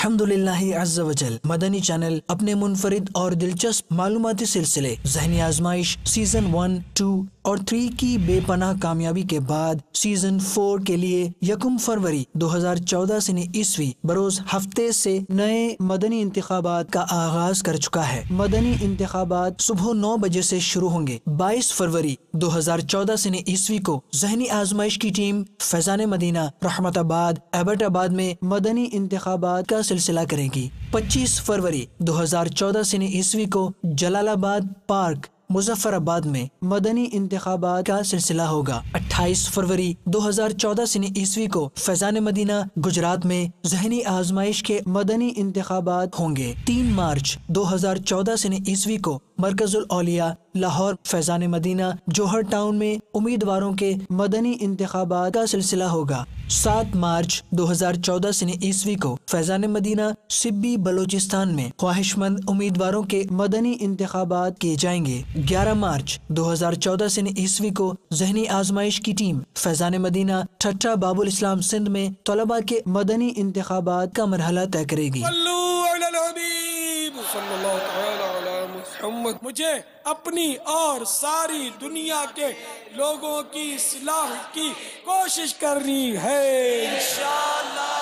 الحمدللہ عز وجل مدنی چینل اپنے منفرد اور دلچسپ معلوماتی سلسلے ذہنی آزمائش سیزن 1، 2 اور 3 کی بے پناہ کامیابی کے بعد سیزن 4 کے لیے 1 فروری 2014 سنی عیسوی بروز ہفتے سے نئے مدنی انتخابات کا آغاز کر چکا ہے۔ مدنی انتخابات صبح 9 بجے سے شروع ہوں گے۔ 22 فروری 2014 سنی عیسوی کو ذہنی آزمائش کی ٹیم فیضان مدینہ رحمت آباد ایبٹ آباد میں مدنی انتخابات کا سلسلہ کرے گی۔ 25 فروری 2014 سنی عیسوی کو جلال آباد پارک مظفر آباد میں مدنی انتخابات کا سلسلہ ہوگا۔ 28 فروری 2014 سنی عیسوی کو فیضان مدینہ گجرات میں ذہنی آزمائش کے مدنی انتخابات ہوں گے۔ 3 مارچ 2014 سنی عیسوی کو مرکز الاولیاء لاہور فیضان مدینہ جوہر ٹاؤن میں امیدواروں کے مدنی انتخابات کا سلسلہ ہوگا۔ 7 مارچ 2014 سنی عیسوی کو فیضان مدینہ سبی بلوچستان میں خواہش مند امیدواروں کے مدنی انتخابات کیے جائیں گے۔ 11 مارچ 2014 سنی عیسوی کو ذہنی آزمائش کی ٹیم فیضان مدینہ ٹھٹھہ باب الاسلام سندھ میں طلباء کے مدنی انتخابات کا مرحلہ طے کرے گی۔ مجھے اپنی اور ساری دنیا کے لوگوں کی اصلاح کی کوشش کرنی ہے انشاءاللہ۔